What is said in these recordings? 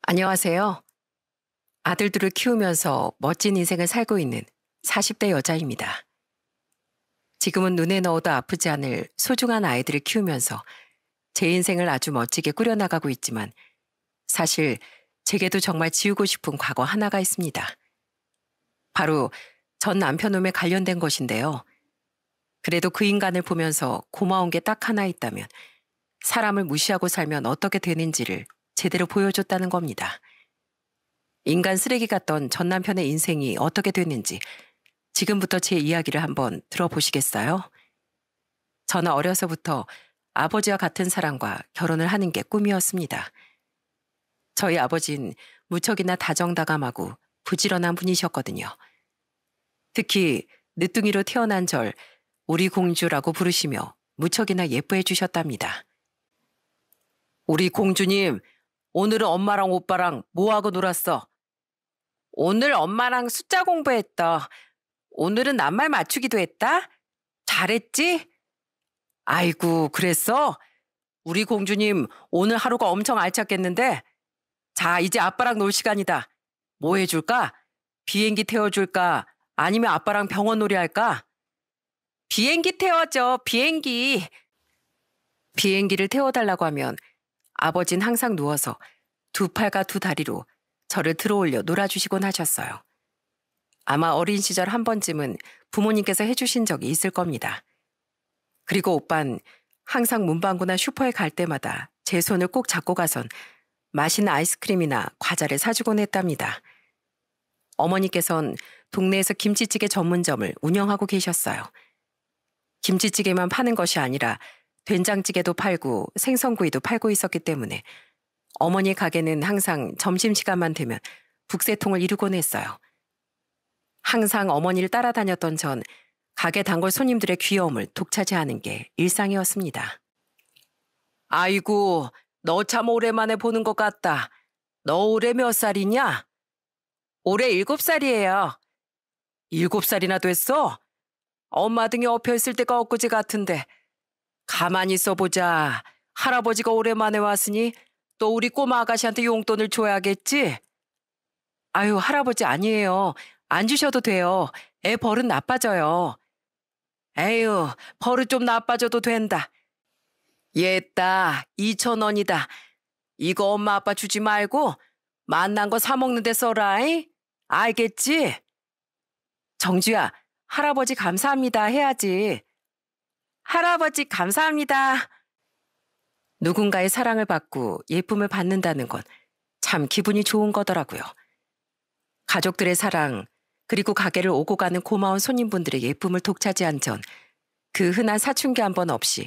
안녕하세요. 아들들을 키우면서 멋진 인생을 살고 있는 40대 여자입니다. 지금은 눈에 넣어도 아프지 않을 소중한 아이들을 키우면서 제 인생을 아주 멋지게 꾸려나가고 있지만 사실 제게도 정말 지우고 싶은 과거 하나가 있습니다. 바로 전 남편놈에 관련된 것인데요. 그래도 그 인간을 보면서 고마운 게 딱 하나 있다면 사람을 무시하고 살면 어떻게 되는지를 제대로 보여줬다는 겁니다. 인간 쓰레기 같던 전 남편의 인생이 어떻게 됐는지 지금부터 제 이야기를 한번 들어보시겠어요? 저는 어려서부터 아버지와 같은 사람과 결혼을 하는 게 꿈이었습니다. 저희 아버진 무척이나 다정다감하고 부지런한 분이셨거든요. 특히 늦둥이로 태어난 절 우리 공주라고 부르시며 무척이나 예뻐해 주셨답니다. 우리 공주님, 오늘은 엄마랑 오빠랑 뭐하고 놀았어? 오늘 엄마랑 숫자 공부했다. 오늘은 낱말 맞추기도 했다? 잘했지? 아이고, 그랬어? 우리 공주님, 오늘 하루가 엄청 알찼겠는데? 자, 이제 아빠랑 놀 시간이다. 뭐 해줄까? 비행기 태워줄까? 아니면 아빠랑 병원 놀이 할까? 비행기 태워줘, 비행기. 비행기를 태워달라고 하면 아버진 항상 누워서 두 팔과 두 다리로 저를 들어올려 놀아주시곤 하셨어요. 아마 어린 시절 한 번쯤은 부모님께서 해주신 적이 있을 겁니다. 그리고 오빤 항상 문방구나 슈퍼에 갈 때마다 제 손을 꼭 잡고 가선 맛있는 아이스크림이나 과자를 사주곤 했답니다. 어머니께선 동네에서 김치찌개 전문점을 운영하고 계셨어요. 김치찌개만 파는 것이 아니라 된장찌개도 팔고 생선구이도 팔고 있었기 때문에 어머니 가게는 항상 점심시간만 되면 북새통을 이루곤 했어요. 항상 어머니를 따라다녔던 전 가게 단골 손님들의 귀여움을 독차지하는 게 일상이었습니다. 아이고, 너 참 오랜만에 보는 것 같다. 너 올해 몇 살이냐? 올해 7살이에요. 7살이나 됐어? 엄마 등에 엎여있을 때가 엊그제 같은데. 가만히 있어보자. 할아버지가 오랜만에 왔으니 또 우리 꼬마 아가씨한테 용돈을 줘야겠지? 아유, 할아버지 아니에요. 안 주셔도 돼요. 애 버릇 나빠져요. 에휴, 버릇 좀 나빠져도 된다. 얘따, 2,000원이다. 이거 엄마 아빠 주지 말고 맛난 거 사 먹는 데 써라잉? 알겠지? 정주야, 할아버지 감사합니다 해야지. 할아버지 감사합니다. 누군가의 사랑을 받고 예쁨을 받는다는 건 참 기분이 좋은 거더라고요. 가족들의 사랑, 그리고 가게를 오고 가는 고마운 손님분들의 예쁨을 독차지한 전 그 흔한 사춘기 한 번 없이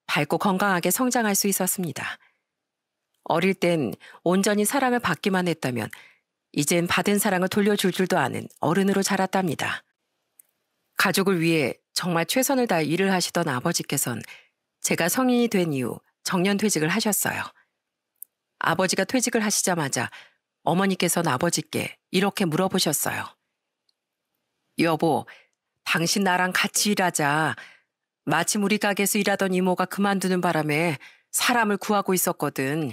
밝고 건강하게 성장할 수 있었습니다. 어릴 땐 온전히 사랑을 받기만 했다면 이젠 받은 사랑을 돌려줄 줄도 아는 어른으로 자랐답니다. 가족을 위해 정말 최선을 다해 일을 하시던 아버지께선 제가 성인이 된 이후 정년퇴직을 하셨어요. 아버지가 퇴직을 하시자마자 어머니께서는 아버지께 이렇게 물어보셨어요. 여보, 당신 나랑 같이 일하자. 마침 우리 가게에서 일하던 이모가 그만두는 바람에 사람을 구하고 있었거든.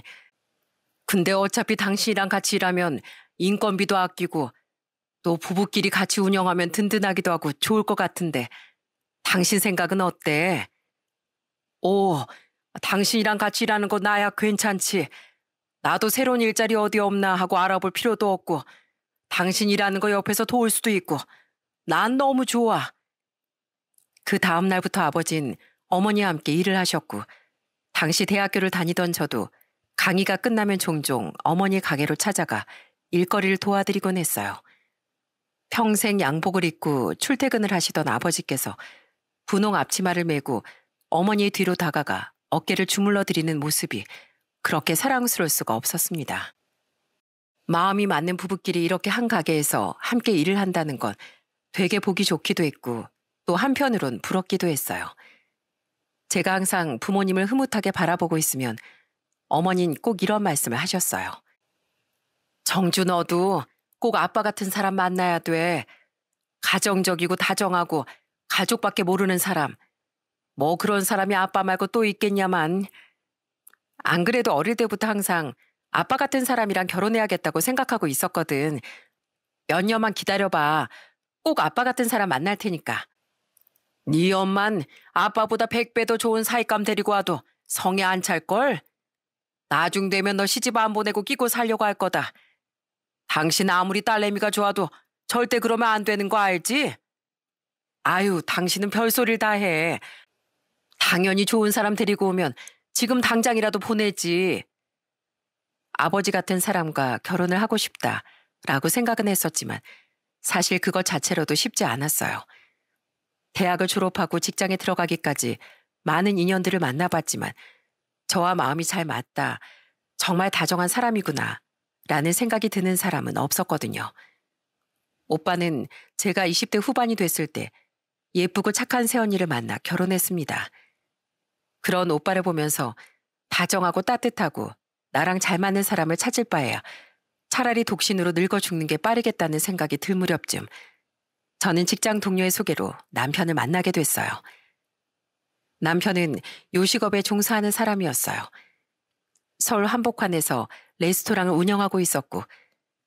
근데 어차피 당신이랑 같이 일하면 인건비도 아끼고 또 부부끼리 같이 운영하면 든든하기도 하고 좋을 것 같은데 당신 생각은 어때? 오, 당신이랑 같이 일하는 거 나야 괜찮지. 나도 새로운 일자리 어디 없나 하고 알아볼 필요도 없고 당신 일하는 거 옆에서 도울 수도 있고 난 너무 좋아. 그 다음 날부터 아버진 어머니와 함께 일을 하셨고 당시 대학교를 다니던 저도 강의가 끝나면 종종 어머니 가게로 찾아가 일거리를 도와드리곤 했어요. 평생 양복을 입고 출퇴근을 하시던 아버지께서 분홍 앞치마를 메고 어머니의 뒤로 다가가 어깨를 주물러 드리는 모습이 그렇게 사랑스러울 수가 없었습니다. 마음이 맞는 부부끼리 이렇게 한 가게에서 함께 일을 한다는 건 되게 보기 좋기도 했고 또 한편으론 부럽기도 했어요. 제가 항상 부모님을 흐뭇하게 바라보고 있으면 어머니는 꼭 이런 말씀을 하셨어요. 정주 너도 꼭 아빠 같은 사람 만나야 돼. 가정적이고 다정하고 가족밖에 모르는 사람. 뭐 그런 사람이 아빠 말고 또 있겠냐만. 안 그래도 어릴 때부터 항상 아빠 같은 사람이랑 결혼해야겠다고 생각하고 있었거든. 몇 년만 기다려봐. 꼭 아빠 같은 사람 만날 테니까. 네 엄만 아빠보다 100배 더 좋은 사윗감 데리고 와도 성에 안 찰걸? 나중 되면 너 시집 안 보내고 끼고 살려고 할 거다. 당신 아무리 딸내미가 좋아도 절대 그러면 안 되는 거 알지? 아유, 당신은 별소리를 다 해. 당연히 좋은 사람 데리고 오면 지금 당장이라도 보내지. 아버지 같은 사람과 결혼을 하고 싶다라고 생각은 했었지만 사실 그것 자체로도 쉽지 않았어요. 대학을 졸업하고 직장에 들어가기까지 많은 인연들을 만나봤지만 저와 마음이 잘 맞다, 정말 다정한 사람이구나 라는 생각이 드는 사람은 없었거든요. 오빠는 제가 20대 후반이 됐을 때 예쁘고 착한 새언니를 만나 결혼했습니다. 그런 오빠를 보면서 다정하고 따뜻하고 나랑 잘 맞는 사람을 찾을 바에야 차라리 독신으로 늙어 죽는 게 빠르겠다는 생각이 들 무렵쯤 저는 직장 동료의 소개로 남편을 만나게 됐어요. 남편은 요식업에 종사하는 사람이었어요. 서울 한복판에서 레스토랑을 운영하고 있었고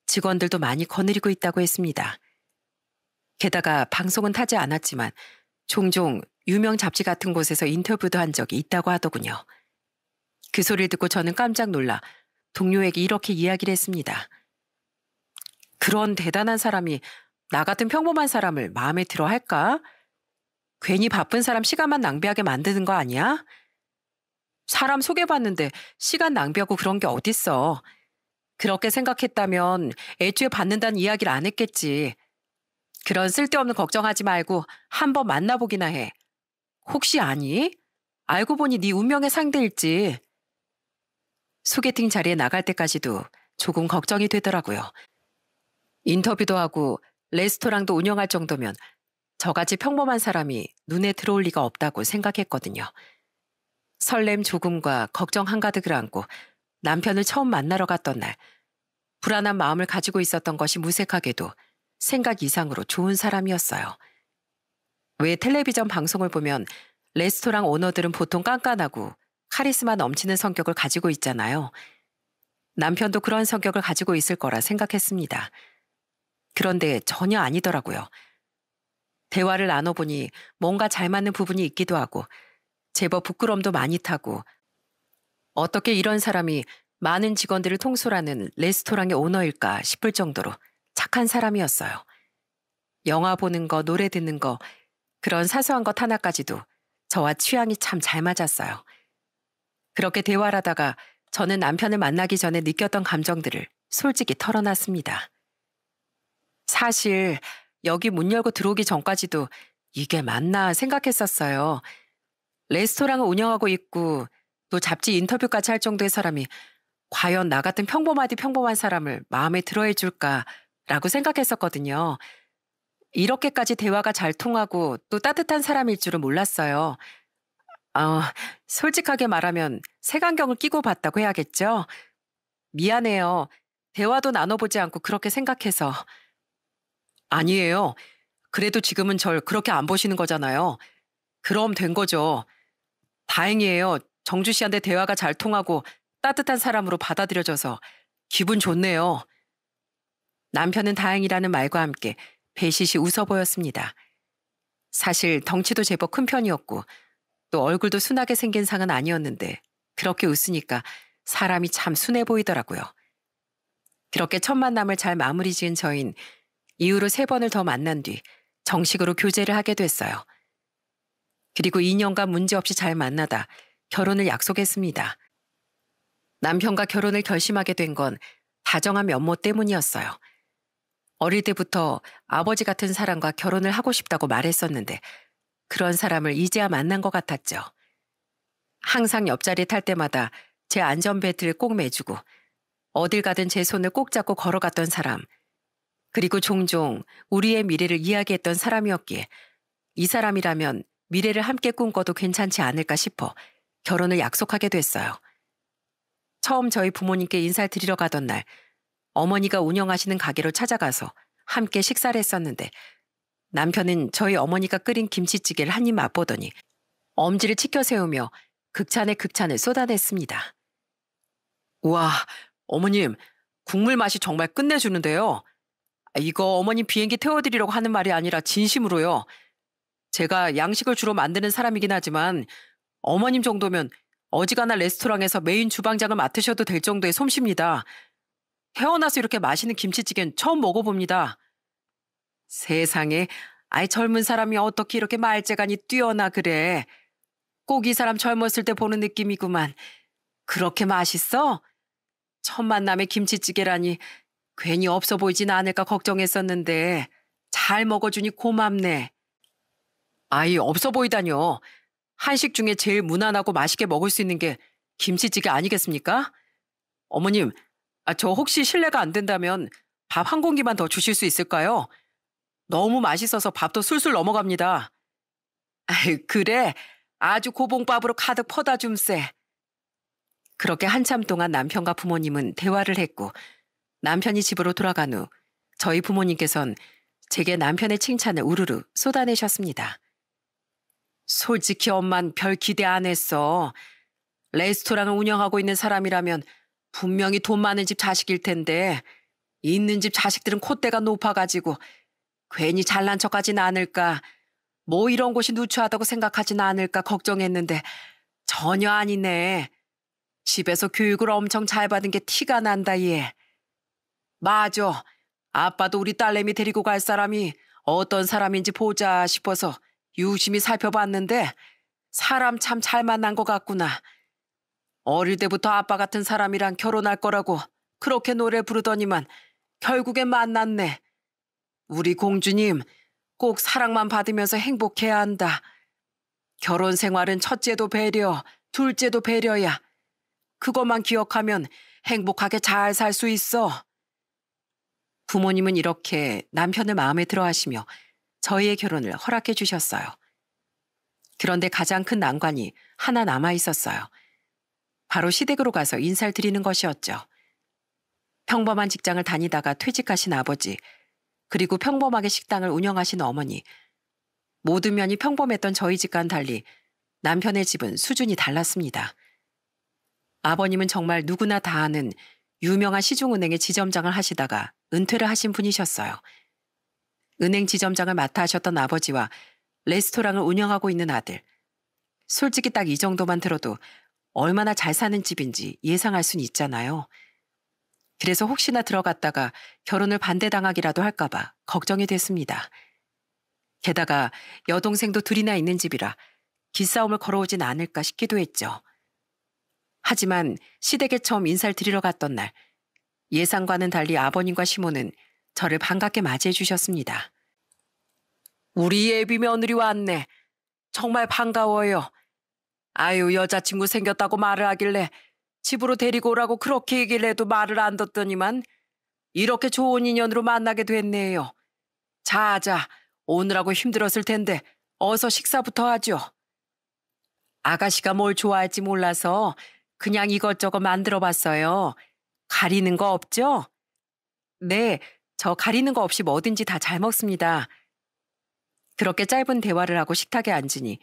직원들도 많이 거느리고 있다고 했습니다. 게다가 방송은 타지 않았지만 종종 유명 잡지 같은 곳에서 인터뷰도 한 적이 있다고 하더군요. 그 소리를 듣고 저는 깜짝 놀라 동료에게 이렇게 이야기를 했습니다. 그런 대단한 사람이 나 같은 평범한 사람을 마음에 들어 할까? 괜히 바쁜 사람 시간만 낭비하게 만드는 거 아니야? 사람 소개받는데 시간 낭비하고 그런 게 어딨어. 그렇게 생각했다면 애초에 받는다는 이야기를 안 했겠지. 그런 쓸데없는 걱정하지 말고 한번 만나보기나 해. 혹시 아니? 알고 보니 네 운명의 상대일지. 소개팅 자리에 나갈 때까지도 조금 걱정이 되더라고요. 인터뷰도 하고 레스토랑도 운영할 정도면 저같이 평범한 사람이 눈에 들어올 리가 없다고 생각했거든요. 설렘 조금과 걱정 한가득을 안고 남편을 처음 만나러 갔던 날, 불안한 마음을 가지고 있었던 것이 무색하게도 생각 이상으로 좋은 사람이었어요. 왜 텔레비전 방송을 보면 레스토랑 오너들은 보통 깐깐하고 카리스마 넘치는 성격을 가지고 있잖아요. 남편도 그런 성격을 가지고 있을 거라 생각했습니다. 그런데 전혀 아니더라고요. 대화를 나눠보니 뭔가 잘 맞는 부분이 있기도 하고 제법 부끄럼도 많이 타고 어떻게 이런 사람이 많은 직원들을 통솔하는 레스토랑의 오너일까 싶을 정도로 착한 사람이었어요. 영화 보는 거, 노래 듣는 거, 그런 사소한 것 하나까지도 저와 취향이 참 잘 맞았어요. 그렇게 대화를 하다가 저는 남편을 만나기 전에 느꼈던 감정들을 솔직히 털어놨습니다. 사실 여기 문 열고 들어오기 전까지도 이게 맞나 생각했었어요. 레스토랑을 운영하고 있고 또 잡지 인터뷰까지 할 정도의 사람이 과연 나 같은 평범하디 평범한 사람을 마음에 들어해 줄까라고 생각했었거든요. 이렇게까지 대화가 잘 통하고 또 따뜻한 사람일 줄은 몰랐어요. 솔직하게 말하면 색안경을 끼고 봤다고 해야겠죠? 미안해요. 대화도 나눠보지 않고 그렇게 생각해서. 아니에요. 그래도 지금은 절 그렇게 안 보시는 거잖아요. 그럼 된 거죠. 다행이에요. 정주 씨한테 대화가 잘 통하고 따뜻한 사람으로 받아들여져서 기분 좋네요. 남편은 다행이라는 말과 함께 배시시 웃어 보였습니다. 사실 덩치도 제법 큰 편이었고 또 얼굴도 순하게 생긴 상은 아니었는데 그렇게 웃으니까 사람이 참 순해 보이더라고요. 그렇게 첫 만남을 잘 마무리 지은 저흰 이후로 3번을 더 만난 뒤 정식으로 교제를 하게 됐어요. 그리고 2년간 문제없이 잘 만나다 결혼을 약속했습니다. 남편과 결혼을 결심하게 된 건 다정한 면모 때문이었어요. 어릴 때부터 아버지 같은 사람과 결혼을 하고 싶다고 말했었는데 그런 사람을 이제야 만난 것 같았죠. 항상 옆자리에 탈 때마다 제 안전벨트를 꼭 매주고 어딜 가든 제 손을 꼭 잡고 걸어갔던 사람, 그리고 종종 우리의 미래를 이야기했던 사람이었기에 이 사람이라면 미래를 함께 꿈꿔도 괜찮지 않을까 싶어 결혼을 약속하게 됐어요. 처음 저희 부모님께 인사를 드리러 가던 날 어머니가 운영하시는 가게로 찾아가서 함께 식사를 했었는데 남편은 저희 어머니가 끓인 김치찌개를 한 입 맛보더니 엄지를 치켜 세우며 극찬에 극찬을 쏟아냈습니다. 우와, 어머님, 국물 맛이 정말 끝내주는데요. 이거 어머님 비행기 태워드리려고 하는 말이 아니라 진심으로요. 제가 양식을 주로 만드는 사람이긴 하지만 어머님 정도면 어지간한 레스토랑에서 메인 주방장을 맡으셔도 될 정도의 솜씨입니다. 태어나서 이렇게 맛있는 김치찌개는 처음 먹어봅니다. 세상에, 아이 젊은 사람이 어떻게 이렇게 말재간이 뛰어나 그래. 꼭 이 사람 젊었을 때 보는 느낌이구만. 그렇게 맛있어? 첫 만남에 김치찌개라니 괜히 없어 보이진 않을까 걱정했었는데 잘 먹어주니 고맙네. 아이 없어 보이다뇨. 한식 중에 제일 무난하고 맛있게 먹을 수 있는 게 김치찌개 아니겠습니까? 어머님, 저 혹시 실례가 안 된다면 밥 한 공기만 더 주실 수 있을까요? 너무 맛있어서 밥도 술술 넘어갑니다. 아이, 그래. 아주 고봉밥으로 가득 퍼다 줌세. 그렇게 한참 동안 남편과 부모님은 대화를 했고 남편이 집으로 돌아간 후 저희 부모님께선 제게 남편의 칭찬을 우르르 쏟아내셨습니다. 솔직히 엄만 별 기대 안 했어. 레스토랑을 운영하고 있는 사람이라면 분명히 돈 많은 집 자식일 텐데 있는 집 자식들은 콧대가 높아가지고 괜히 잘난 척하진 않을까, 뭐 이런 곳이 누추하다고 생각하진 않을까 걱정했는데 전혀 아니네. 집에서 교육을 엄청 잘 받은 게 티가 난다 얘. 맞아. 아빠도 우리 딸내미 데리고 갈 사람이 어떤 사람인지 보자 싶어서 유심히 살펴봤는데 사람 참 잘 만난 것 같구나. 어릴 때부터 아빠 같은 사람이랑 결혼할 거라고 그렇게 노래 부르더니만 결국엔 만났네. 우리 공주님 꼭 사랑만 받으면서 행복해야 한다. 결혼 생활은 첫째도 배려, 둘째도 배려야. 그것만 기억하면 행복하게 잘 살 수 있어. 부모님은 이렇게 남편을 마음에 들어 하시며 저희의 결혼을 허락해 주셨어요. 그런데 가장 큰 난관이 하나 남아 있었어요. 바로 시댁으로 가서 인사를 드리는 것이었죠. 평범한 직장을 다니다가 퇴직하신 아버지, 그리고 평범하게 식당을 운영하신 어머니, 모든 면이 평범했던 저희 집과는 달리 남편의 집은 수준이 달랐습니다. 아버님은 정말 누구나 다 아는 유명한 시중은행의 지점장을 하시다가 은퇴를 하신 분이셨어요. 은행 지점장을 맡아 하셨던 아버지와 레스토랑을 운영하고 있는 아들. 솔직히 딱 이 정도만 들어도 얼마나 잘 사는 집인지 예상할 순 있잖아요. 그래서 혹시나 들어갔다가 결혼을 반대당하기라도 할까봐 걱정이 됐습니다. 게다가 여동생도 둘이나 있는 집이라 기싸움을 걸어오진 않을까 싶기도 했죠. 하지만 시댁에 처음 인사를 드리러 갔던 날, 예상과는 달리 아버님과 시모는 저를 반갑게 맞이해 주셨습니다. 우리 예비 며느리 왔네. 정말 반가워요. 아유, 여자친구 생겼다고 말을 하길래 집으로 데리고 오라고 그렇게 얘기를 해도 말을 안 듣더니만 이렇게 좋은 인연으로 만나게 됐네요. 자자, 오느라고 힘들었을 텐데 어서 식사부터 하죠. 아가씨가 뭘 좋아할지 몰라서 그냥 이것저것 만들어 봤어요. 가리는 거 없죠? 네, 저 가리는 거 없이 뭐든지 다 잘 먹습니다. 그렇게 짧은 대화를 하고 식탁에 앉으니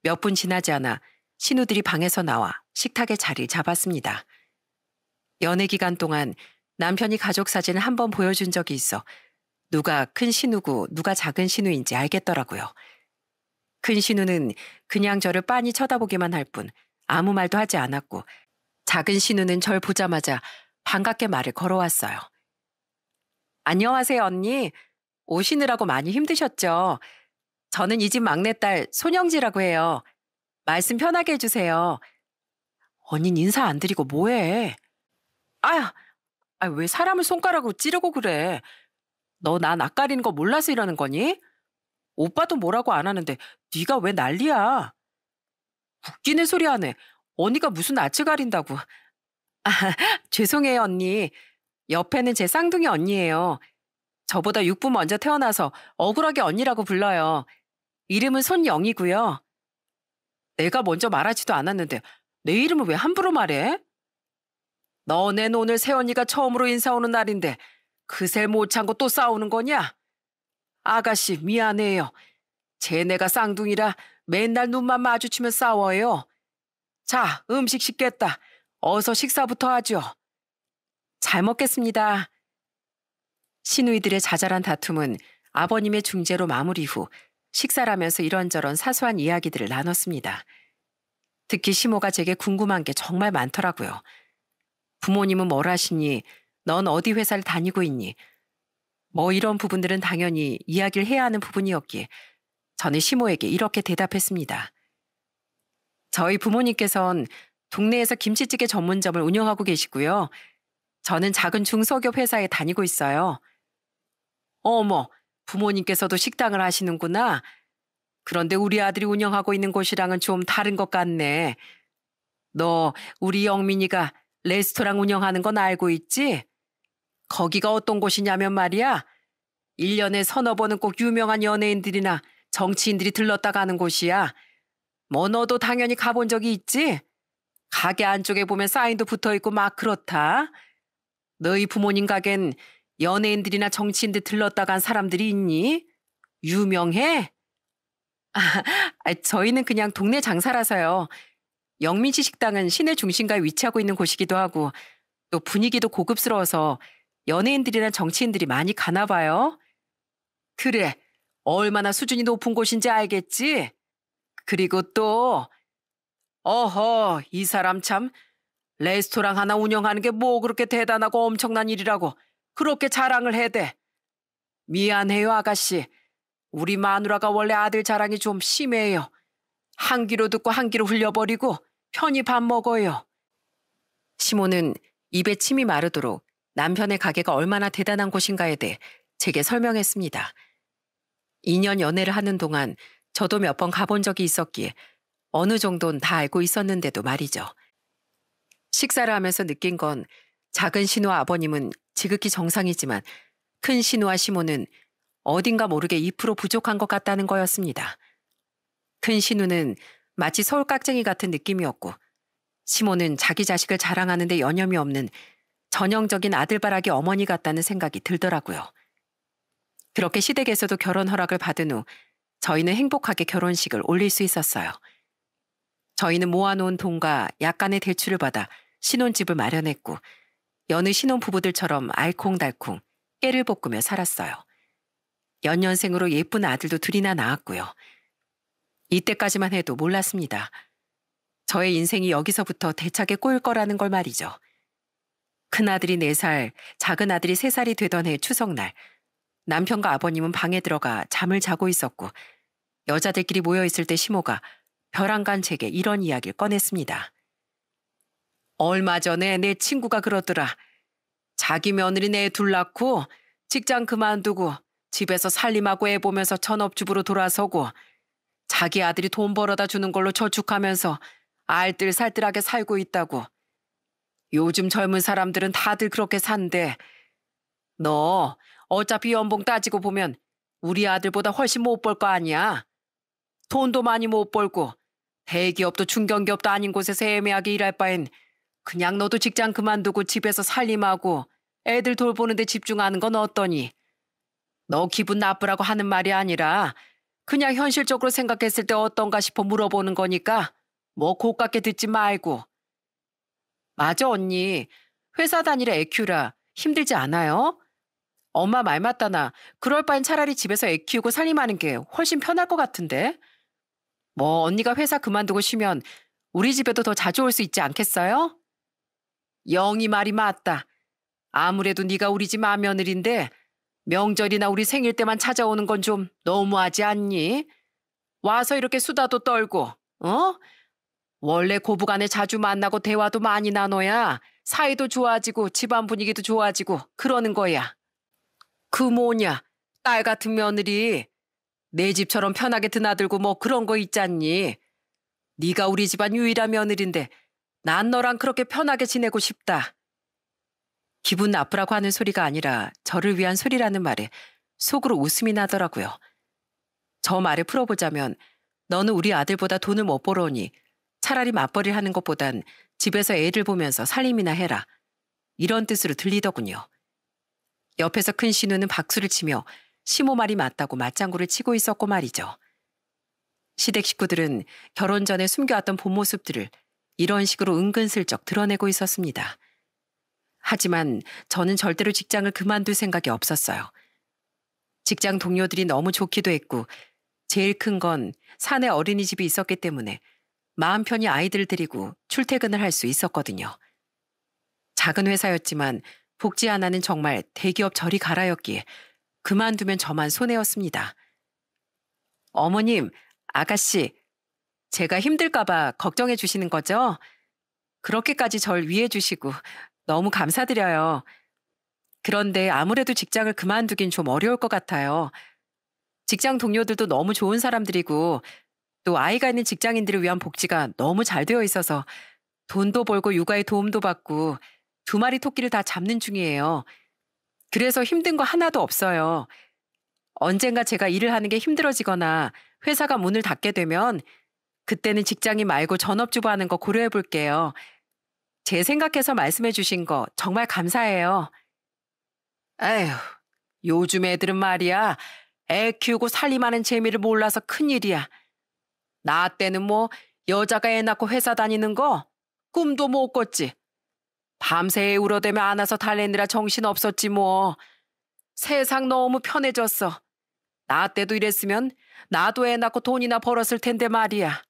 몇 분 지나지 않아 신우들이 방에서 나와 식탁에 자리를 잡았습니다. 연애 기간 동안 남편이 가족 사진을 한 번 보여준 적이 있어 누가 큰 신우고 누가 작은 신우인지 알겠더라고요. 큰 신우는 그냥 저를 빤히 쳐다보기만 할 뿐 아무 말도 하지 않았고, 작은 신우는 절 보자마자 반갑게 말을 걸어왔어요. 안녕하세요, 언니. 오시느라고 많이 힘드셨죠? 저는 이 집 막내딸 손영지라고 해요. 말씀 편하게 해주세요. 언닌 인사 안 드리고 뭐해? 아야, 왜 사람을 손가락으로 찌르고 그래? 너 나 낯가리는 거 몰라서 이러는 거니? 오빠도 뭐라고 안 하는데 네가 왜 난리야? 웃기는 소리 하네. 언니가 무슨 낯을 가린다고. 아, 죄송해요, 언니. 옆에는 제 쌍둥이 언니예요. 저보다 6분 먼저 태어나서 억울하게 언니라고 불러요. 이름은 손영이고요. 내가 먼저 말하지도 않았는데 내 이름을 왜 함부로 말해? 너넨 오늘 새언니가 처음으로 인사 오는 날인데 그새 못 참고 또 싸우는 거냐? 아가씨 미안해요. 쟤네가 쌍둥이라 맨날 눈만 마주치면 싸워요. 자, 음식 식겠다. 어서 식사부터 하죠. 잘 먹겠습니다. 시누이들의 자잘한 다툼은 아버님의 중재로 마무리 후 식사를 하면서 이런저런 사소한 이야기들을 나눴습니다. 특히 시모가 제게 궁금한 게 정말 많더라고요. 부모님은 뭘 하시니? 넌 어디 회사를 다니고 있니? 뭐 이런 부분들은 당연히 이야기를 해야 하는 부분이었기에 저는 시모에게 이렇게 대답했습니다. 저희 부모님께선 동네에서 김치찌개 전문점을 운영하고 계시고요. 저는 작은 중소기업 회사에 다니고 있어요. 어머, 부모님께서도 식당을 하시는구나. 그런데 우리 아들이 운영하고 있는 곳이랑은 좀 다른 것 같네. 너 우리 영민이가 레스토랑 운영하는 건 알고 있지? 거기가 어떤 곳이냐면 말이야. 1년에 서너 번은 꼭 유명한 연예인들이나 정치인들이 들렀다 가는 곳이야. 뭐 너도 당연히 가본 적이 있지? 가게 안쪽에 보면 사인도 붙어있고 막 그렇다. 너희 부모님 가겐 연예인들이나 정치인들 들렀다 간 사람들이 있니? 유명해? 저희는 그냥 동네 장사라서요. 영민씨 식당은 시내 중심가에 위치하고 있는 곳이기도 하고 또 분위기도 고급스러워서 연예인들이나 정치인들이 많이 가나 봐요. 그래, 얼마나 수준이 높은 곳인지 알겠지? 그리고 또 어허, 이 사람 참 레스토랑 하나 운영하는 게 뭐 그렇게 대단하고 엄청난 일이라고 그렇게 자랑을 해대. 미안해요, 아가씨. 우리 마누라가 원래 아들 자랑이 좀 심해요. 한 귀로 듣고 한 귀로 흘려버리고 편히 밥 먹어요. 시모는 입에 침이 마르도록 남편의 가게가 얼마나 대단한 곳인가에 대해 제게 설명했습니다. 2년 연애를 하는 동안 저도 몇 번 가본 적이 있었기에 어느 정도는 다 알고 있었는데도 말이죠. 식사를 하면서 느낀 건 작은 신우와 아버님은 지극히 정상이지만 큰 신우와 시모는 어딘가 모르게 2% 부족한 것 같다는 거였습니다. 큰 신우는 마치 서울 깍쟁이 같은 느낌이었고 시모는 자기 자식을 자랑하는 데 여념이 없는 전형적인 아들바라기 어머니 같다는 생각이 들더라고요. 그렇게 시댁에서도 결혼 허락을 받은 후 저희는 행복하게 결혼식을 올릴 수 있었어요. 저희는 모아놓은 돈과 약간의 대출을 받아 신혼집을 마련했고 여느 신혼부부들처럼 알콩달콩 깨를 볶으며 살았어요. 연년생으로 예쁜 아들도 둘이나 낳았고요. 이때까지만 해도 몰랐습니다. 저의 인생이 여기서부터 대차게 꼬일 거라는 걸 말이죠. 큰아들이 4살, 작은아들이 3살이 되던 해 추석날 남편과 아버님은 방에 들어가 잠을 자고 있었고 여자들끼리 모여있을 때 시모가 벼랑간 제게 이런 이야기를 꺼냈습니다. 얼마 전에 내 친구가 그러더라. 자기 며느리 내 둘 낳고 직장 그만두고 집에서 살림하고 애 보면서 전업주부로 돌아서고 자기 아들이 돈 벌어다 주는 걸로 저축하면서 알뜰살뜰하게 살고 있다고. 요즘 젊은 사람들은 다들 그렇게 산대. 너 어차피 연봉 따지고 보면 우리 아들보다 훨씬 못 벌 거 아니야. 돈도 많이 못 벌고 대기업도 중견기업도 아닌 곳에서 애매하게 일할 바엔 그냥 너도 직장 그만두고 집에서 살림하고 애들 돌보는 데 집중하는 건 어떠니? 너 기분 나쁘라고 하는 말이 아니라 그냥 현실적으로 생각했을 때 어떤가 싶어 물어보는 거니까 뭐 고깝게 듣지 말고. 맞아 언니. 회사 다니라 애 키우라 힘들지 않아요? 엄마 말 맞다나 그럴 바엔 차라리 집에서 애 키우고 살림하는 게 훨씬 편할 것 같은데. 뭐 언니가 회사 그만두고 쉬면 우리 집에도 더 자주 올 수 있지 않겠어요? 영희 말이 맞다. 아무래도 네가 우리 집 맏며느리인데 명절이나 우리 생일 때만 찾아오는 건 좀 너무하지 않니? 와서 이렇게 수다도 떨고, 어? 원래 고부간에 자주 만나고 대화도 많이 나눠야 사이도 좋아지고 집안 분위기도 좋아지고 그러는 거야. 그 뭐냐, 딸 같은 며느리. 내 집처럼 편하게 드나들고 뭐 그런 거 있잖니. 네가 우리 집안 유일한 며느리인데 난 너랑 그렇게 편하게 지내고 싶다. 기분 나쁘라고 하는 소리가 아니라 저를 위한 소리라는 말에 속으로 웃음이 나더라고요. 저 말을 풀어보자면 너는 우리 아들보다 돈을 못 벌어오니 차라리 맞벌이를 하는 것보단 집에서 애를 보면서 살림이나 해라. 이런 뜻으로 들리더군요. 옆에서 큰 신우는 박수를 치며 시모 말이 맞다고 맞장구를 치고 있었고 말이죠. 시댁 식구들은 결혼 전에 숨겨왔던 본 모습들을 이런 식으로 은근슬쩍 드러내고 있었습니다. 하지만 저는 절대로 직장을 그만둘 생각이 없었어요. 직장 동료들이 너무 좋기도 했고 제일 큰 건 사내 어린이집이 있었기 때문에 마음 편히 아이들 데리고 출퇴근을 할 수 있었거든요. 작은 회사였지만 복지 하나는 정말 대기업 저리 가라였기에 그만두면 저만 손해였습니다. 어머님, 아가씨, 제가 힘들까봐 걱정해 주시는 거죠? 그렇게까지 절 위해 주시고 너무 감사드려요. 그런데 아무래도 직장을 그만두긴 좀 어려울 것 같아요. 직장 동료들도 너무 좋은 사람들이고 또 아이가 있는 직장인들을 위한 복지가 너무 잘 되어 있어서 돈도 벌고 육아에 도움도 받고 두 마리 토끼를 다 잡는 중이에요. 그래서 힘든 거 하나도 없어요. 언젠가 제가 일을 하는 게 힘들어지거나 회사가 문을 닫게 되면 그때는 직장인 말고 전업주부 하는 거 고려해 볼게요. 제 생각해서 말씀해 주신 거 정말 감사해요. 에휴, 요즘 애들은 말이야. 애 키우고 살림하는 재미를 몰라서 큰일이야. 나 때는 뭐 여자가 애 낳고 회사 다니는 거 꿈도 못 꿨지. 밤새 울어대며 안아서 달래느라 정신 없었지 뭐. 세상 너무 편해졌어. 나 때도 이랬으면 나도 애 낳고 돈이나 벌었을 텐데 말이야.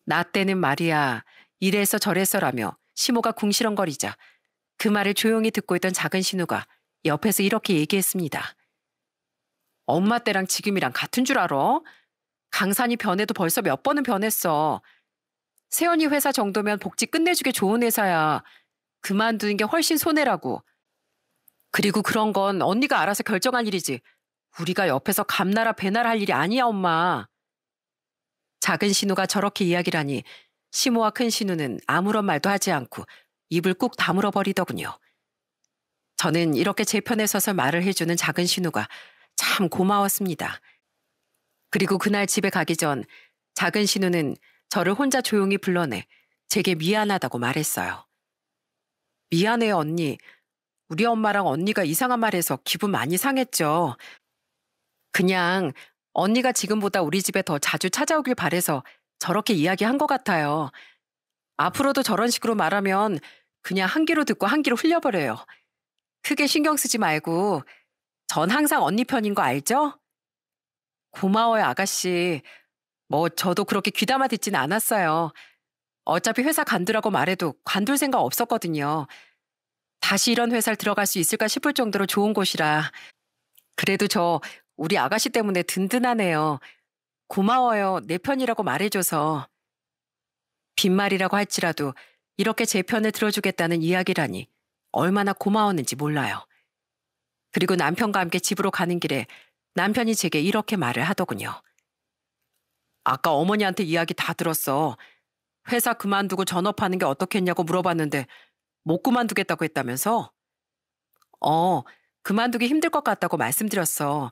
나 때는 말이야. 이래서 저래서라며 시모가 궁시렁거리자 그 말을 조용히 듣고 있던 작은 신우가 옆에서 이렇게 얘기했습니다. 엄마 때랑 지금이랑 같은 줄 알아? 강산이 변해도 벌써 몇 번은 변했어. 세연이 회사 정도면 복지 끝내주게 좋은 회사야. 그만두는 게 훨씬 손해라고. 그리고 그런 건 언니가 알아서 결정할 일이지. 우리가 옆에서 감나라 배나라 할 일이 아니야, 엄마. 작은 신우가 저렇게 이야기를 하니 시모와 큰 신우는 아무런 말도 하지 않고 입을 꾹 다물어 버리더군요. 저는 이렇게 제 편에 서서 말을 해주는 작은 신우가 참 고마웠습니다. 그리고 그날 집에 가기 전 작은 신우는 저를 혼자 조용히 불러내 제게 미안하다고 말했어요. 미안해요, 언니. 우리 엄마랑 언니가 이상한 말해서 기분 많이 상했죠. 그냥 언니가 지금보다 우리 집에 더 자주 찾아오길 바래서 저렇게 이야기한 것 같아요. 앞으로도 저런 식으로 말하면 그냥 한 귀로 듣고 한 귀로 흘려버려요. 크게 신경 쓰지 말고 전 항상 언니 편인 거 알죠? 고마워요, 아가씨. 뭐 저도 그렇게 귀담아 듣진 않았어요. 어차피 회사 간두라고 말해도 관둘 생각 없었거든요. 다시 이런 회사를 들어갈 수 있을까 싶을 정도로 좋은 곳이라. 그래도 저 우리 아가씨 때문에 든든하네요. 고마워요. 내 편이라고 말해줘서. 빈말이라고 할지라도 이렇게 제 편을 들어주겠다는 이야기라니 얼마나 고마웠는지 몰라요. 그리고 남편과 함께 집으로 가는 길에 남편이 제게 이렇게 말을 하더군요. 아까 어머니한테 이야기 다 들었어. 회사 그만두고 전업하는 게 어떻겠냐고 물어봤는데 못 그만두겠다고 했다면서? 그만두기 힘들 것 같다고 말씀드렸어.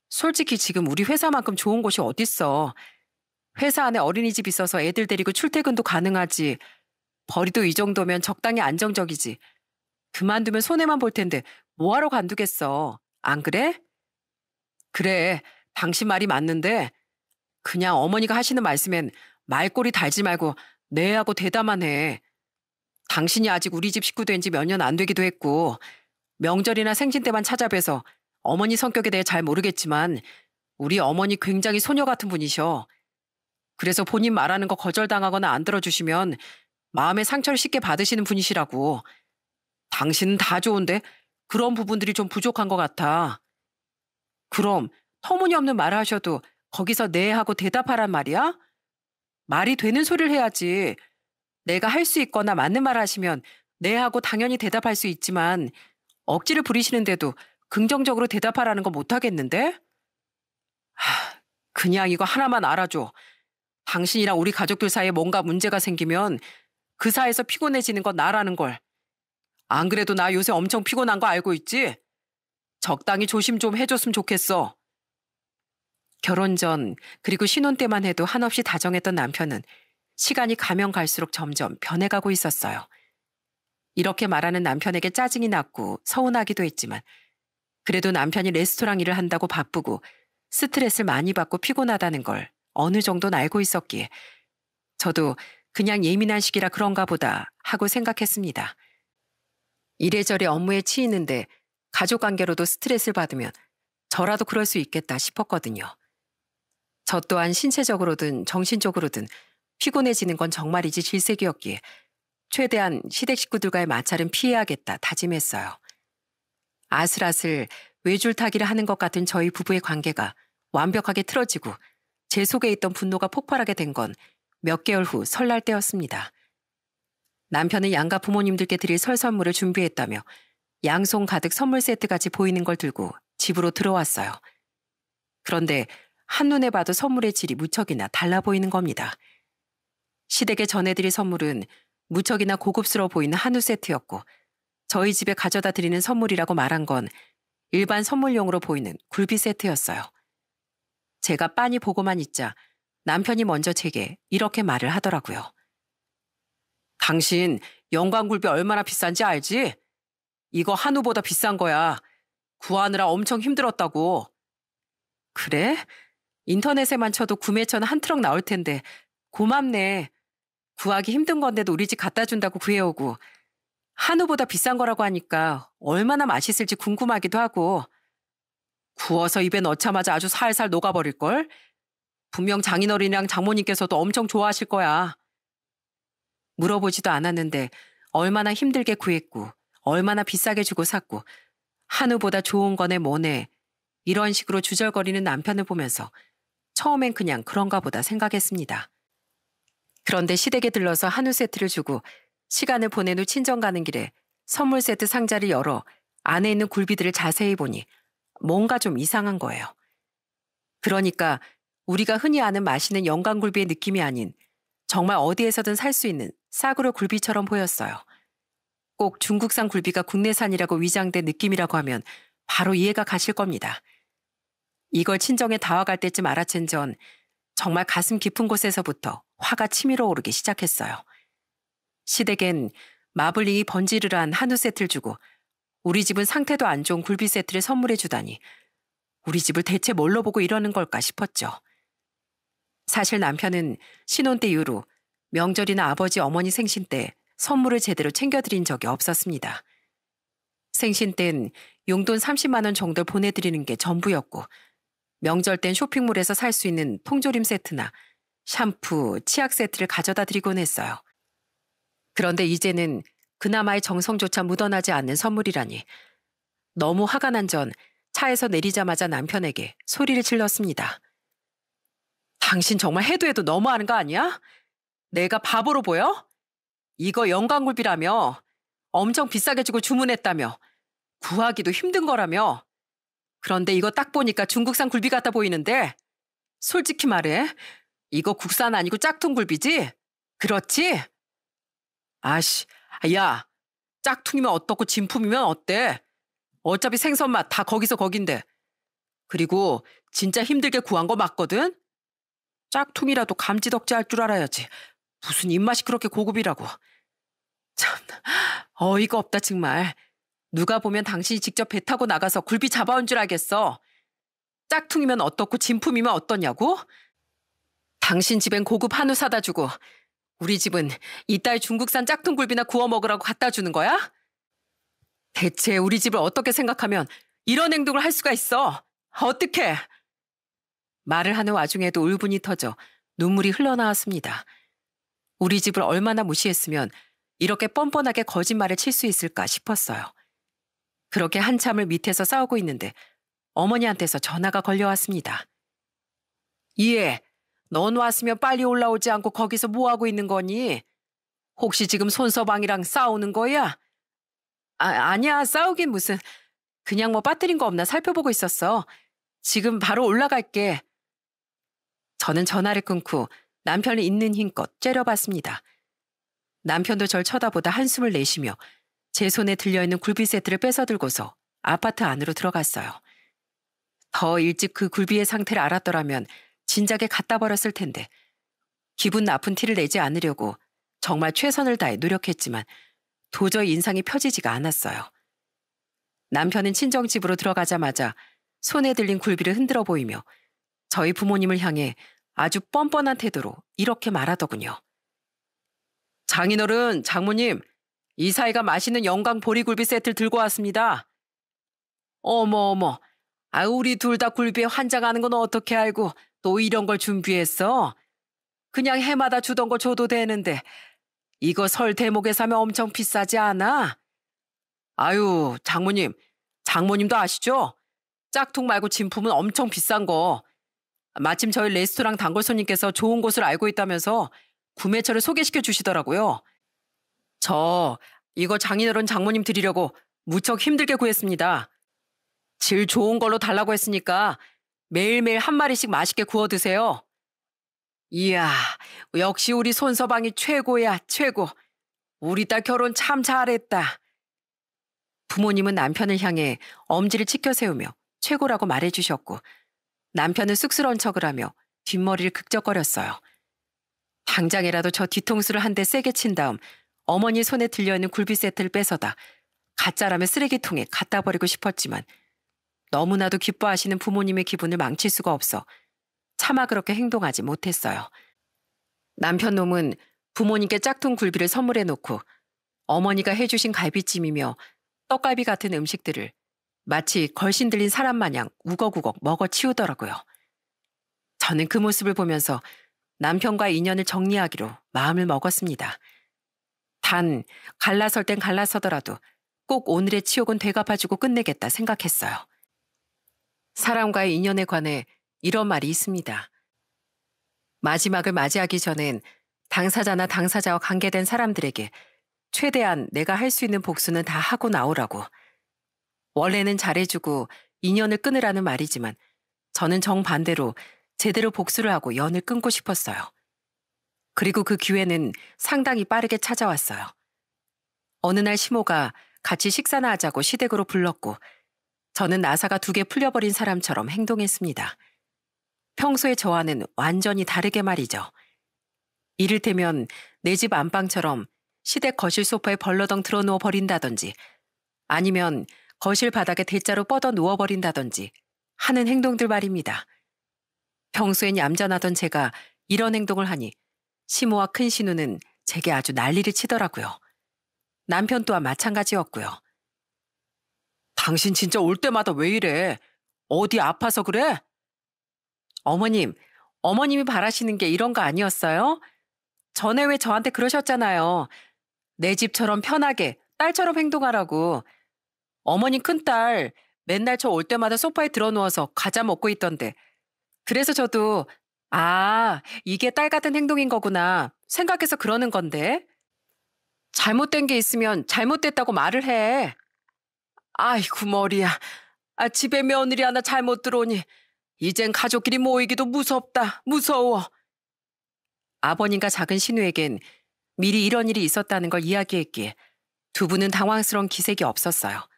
솔직히 지금 우리 회사만큼 좋은 곳이 어딨어. 회사 안에 어린이집 있어서 애들 데리고 출퇴근도 가능하지. 벌이도 이 정도면 적당히 안정적이지. 그만두면 손해만 볼 텐데 뭐하러 관두겠어. 안 그래? 그래, 당신 말이 맞는데 그냥 어머니가 하시는 말씀엔 말꼬리 달지 말고 네 하고 대답만 해. 당신이 아직 우리 집 식구 된 지 몇 년 안 되기도 했고 명절이나 생신 때만 찾아뵈서 어머니 성격에 대해 잘 모르겠지만 우리 어머니 굉장히 소녀 같은 분이셔. 그래서 본인 말하는 거 거절당하거나 안 들어주시면 마음의 상처를 쉽게 받으시는 분이시라고. 당신은 다 좋은데 그런 부분들이 좀 부족한 것 같아. 그럼 터무니없는 말을 하셔도 거기서 네 하고 대답하란 말이야? 말이 되는 소리를 해야지. 내가 할 수 있거나 맞는 말을 하시면 네 하고 당연히 대답할 수 있지만 억지를 부리시는데도 긍정적으로 대답하라는 거 못하겠는데? 그냥 이거 하나만 알아줘. 당신이랑 우리 가족들 사이에 뭔가 문제가 생기면 그 사이에서 피곤해지는 건 나라는 걸. 안 그래도 나 요새 엄청 피곤한 거 알고 있지? 적당히 조심 좀 해줬으면 좋겠어. 결혼 전 그리고 신혼 때만 해도 한없이 다정했던 남편은 시간이 가면 갈수록 점점 변해가고 있었어요. 이렇게 말하는 남편에게 짜증이 났고 서운하기도 했지만 그래도 남편이 레스토랑 일을 한다고 바쁘고 스트레스를 많이 받고 피곤하다는 걸 어느 정도는 알고 있었기에 저도 그냥 예민한 시기라 그런가 보다 하고 생각했습니다. 이래저래 업무에 치이는데 가족관계로도 스트레스를 받으면 저라도 그럴 수 있겠다 싶었거든요. 저 또한 신체적으로든 정신적으로든 피곤해지는 건 정말이지 질색이었기에 최대한 시댁 식구들과의 마찰은 피해야겠다 다짐했어요. 아슬아슬 외줄타기를 하는 것 같은 저희 부부의 관계가 완벽하게 틀어지고 제 속에 있던 분노가 폭발하게 된 건 몇 개월 후 설날 때였습니다. 남편은 양가 부모님들께 드릴 설 선물을 준비했다며 양손 가득 선물 세트같이 보이는 걸 들고 집으로 들어왔어요. 그런데 한눈에 봐도 선물의 질이 무척이나 달라 보이는 겁니다. 시댁에 전해드릴 선물은 무척이나 고급스러워 보이는 한우 세트였고 저희 집에 가져다 드리는 선물이라고 말한 건 일반 선물용으로 보이는 굴비 세트였어요. 제가 빤히 보고만 있자 남편이 먼저 제게 이렇게 말을 하더라고요. 당신 영광굴비 얼마나 비싼지 알지? 이거 한우보다 비싼 거야. 구하느라 엄청 힘들었다고. 그래? 인터넷에만 쳐도 구매처는 한 트럭 나올 텐데 고맙네. 구하기 힘든 건데도 우리 집 갖다 준다고 구해오고 한우보다 비싼 거라고 하니까 얼마나 맛있을지 궁금하기도 하고 구워서 입에 넣자마자 아주 살살 녹아버릴걸? 분명 장인어른이랑 장모님께서도 엄청 좋아하실 거야. 물어보지도 않았는데 얼마나 힘들게 구했고 얼마나 비싸게 주고 샀고 한우보다 좋은 거네 뭐네 이런 식으로 주절거리는 남편을 보면서 처음엔 그냥 그런가 보다 생각했습니다. 그런데 시댁에 들러서 한우 세트를 주고 시간을 보낸 후 친정 가는 길에 선물 세트 상자를 열어 안에 있는 굴비들을 자세히 보니 뭔가 좀 이상한 거예요. 그러니까 우리가 흔히 아는 맛있는 영광굴비의 느낌이 아닌 정말 어디에서든 살 수 있는 싸구려 굴비처럼 보였어요. 꼭 중국산 굴비가 국내산이라고 위장된 느낌이라고 하면 바로 이해가 가실 겁니다. 이걸 친정에 다와갈 때쯤 알아챈 전 정말 가슴 깊은 곳에서부터 화가 치밀어 오르기 시작했어요. 시댁엔 마블링이 번지르르한 한우 세트를 주고 우리 집은 상태도 안 좋은 굴비 세트를 선물해 주다니 우리 집을 대체 뭘로 보고 이러는 걸까 싶었죠. 사실 남편은 신혼 때 이후로 명절이나 아버지 어머니 생신 때 선물을 제대로 챙겨드린 적이 없었습니다. 생신 땐 용돈 30만 원 정도를 보내드리는 게 전부였고 명절 땐 쇼핑몰에서 살 수 있는 통조림 세트나 샴푸, 치약 세트를 가져다 드리곤 했어요. 그런데 이제는 그나마의 정성조차 묻어나지 않는 선물이라니 너무 화가 난 전 차에서 내리자마자 남편에게 소리를 질렀습니다. 당신 정말 해도 해도 너무하는 거 아니야? 내가 바보로 보여? 이거 영광굴비라며 엄청 비싸게 주고 주문했다며 구하기도 힘든 거라며 그런데 이거 딱 보니까 중국산 굴비 같아 보이는데 솔직히 말해 이거 국산 아니고 짝퉁굴비지? 그렇지? 아씨, 야 짝퉁이면 어떻고 진품이면 어때? 어차피 생선맛 다 거기서 거긴데 그리고 진짜 힘들게 구한 거 맞거든? 짝퉁이라도 감지덕지 할 줄 알아야지. 무슨 입맛이 그렇게 고급이라고. 참 어이가 없다 정말. 누가 보면 당신이 직접 배 타고 나가서 굴비 잡아온 줄 알겠어. 짝퉁이면 어떻고 진품이면 어떠냐고? 당신 집엔 고급 한우 사다 주고 우리 집은 이따위 중국산 짝퉁 굴비나 구워 먹으라고 갖다 주는 거야? 대체 우리 집을 어떻게 생각하면 이런 행동을 할 수가 있어? 어떻게? 말을 하는 와중에도 울분이 터져 눈물이 흘러나왔습니다. 우리 집을 얼마나 무시했으면 이렇게 뻔뻔하게 거짓말을 칠 수 있을까 싶었어요. 그렇게 한참을 밑에서 싸우고 있는데 어머니한테서 전화가 걸려왔습니다. 이해, 넌 왔으면 빨리 올라오지 않고 거기서 뭐하고 있는 거니? 혹시 지금 손서방이랑 싸우는 거야? 아니야, 싸우긴 무슨. 그냥 뭐 빠뜨린 거 없나 살펴보고 있었어. 지금 바로 올라갈게. 저는 전화를 끊고 남편을 있는 힘껏 째려봤습니다. 남편도 절 쳐다보다 한숨을 내쉬며 제 손에 들려있는 굴비 세트를 뺏어들고서 아파트 안으로 들어갔어요. 더 일찍 그 굴비의 상태를 알았더라면 진작에 갖다 버렸을 텐데 기분 나쁜 티를 내지 않으려고 정말 최선을 다해 노력했지만 도저히 인상이 펴지지가 않았어요. 남편은 친정집으로 들어가자마자 손에 들린 굴비를 흔들어 보이며 저희 부모님을 향해 아주 뻔뻔한 태도로 이렇게 말하더군요. 장인어른, 장모님, 이사이가 맛있는 영광 보리굴비 세트를 들고 왔습니다. 어머 어머. 아, 우리 둘 다 굴비에 환장하는 건 어떻게 알고 또 이런 걸 준비했어? 그냥 해마다 주던 거 줘도 되는데 이거 설 대목에 사면 엄청 비싸지 않아? 아유, 장모님도 아시죠? 짝퉁 말고 진품은 엄청 비싼 거. 마침 저희 레스토랑 단골 손님께서 좋은 곳을 알고 있다면서 구매처를 소개시켜 주시더라고요. 저 이거 장인어른 장모님 드리려고 무척 힘들게 구했습니다. 질 좋은 걸로 달라고 했으니까 매일매일 한 마리씩 맛있게 구워 드세요. 이야, 역시 우리 손서방이 최고야, 최고. 우리 딸 결혼 참 잘했다. 부모님은 남편을 향해 엄지를 치켜 세우며 최고라고 말해주셨고, 남편은 쑥스러운 척을 하며 뒷머리를 극적거렸어요. 당장이라도 저 뒤통수를 한 대 세게 친 다음 어머니 손에 들려있는 굴비 세트를 뺏어다 가짜라며 쓰레기통에 갖다 버리고 싶었지만 너무나도 기뻐하시는 부모님의 기분을 망칠 수가 없어 차마 그렇게 행동하지 못했어요. 남편 놈은 부모님께 짝퉁 굴비를 선물해 놓고 어머니가 해주신 갈비찜이며 떡갈비 같은 음식들을 마치 걸신 들린 사람 마냥 우걱우걱 먹어 치우더라고요. 저는 그 모습을 보면서 남편과의 인연을 정리하기로 마음을 먹었습니다. 단 갈라설 땐 갈라서더라도 꼭 오늘의 치욕은 되갚아주고 끝내겠다 생각했어요. 사람과의 인연에 관해 이런 말이 있습니다. 마지막을 맞이하기 전엔 당사자나 당사자와 관계된 사람들에게 최대한 내가 할 수 있는 복수는 다 하고 나오라고. 원래는 잘해주고 인연을 끊으라는 말이지만 저는 정반대로 제대로 복수를 하고 연을 끊고 싶었어요. 그리고 그 기회는 상당히 빠르게 찾아왔어요. 어느 날 시모가 같이 식사나 하자고 시댁으로 불렀고 저는 나사가 2개 풀려버린 사람처럼 행동했습니다. 평소에 저와는 완전히 다르게 말이죠. 이를테면 내 집 안방처럼 시댁 거실 소파에 벌러덩 들어누워 버린다든지 아니면 거실 바닥에 대자로 뻗어 누워버린다든지 하는 행동들 말입니다. 평소엔 얌전하던 제가 이런 행동을 하니 시모와 큰 신우는 제게 아주 난리를 치더라고요. 남편 또한 마찬가지였고요. 당신 진짜 올 때마다 왜 이래? 어디 아파서 그래? 어머님이 바라시는 게 이런 거 아니었어요? 전에 왜 저한테 그러셨잖아요. 내 집처럼 편하게 딸처럼 행동하라고. 어머님 큰딸 맨날 저 올 때마다 소파에 들어누워서 과자 먹고 있던데. 그래서 저도 이게 딸 같은 행동인 거구나 생각해서 그러는 건데. 잘못된 게 있으면 잘못됐다고 말을 해. 아이고 머리야. 집에 며느리 하나 잘못 들어오니 이젠 가족끼리 모이기도 무섭다. 무서워. 아버님과 작은 신우에겐 미리 이런 일이 있었다는 걸 이야기했기에 두 분은 당황스러운 기색이 없었어요.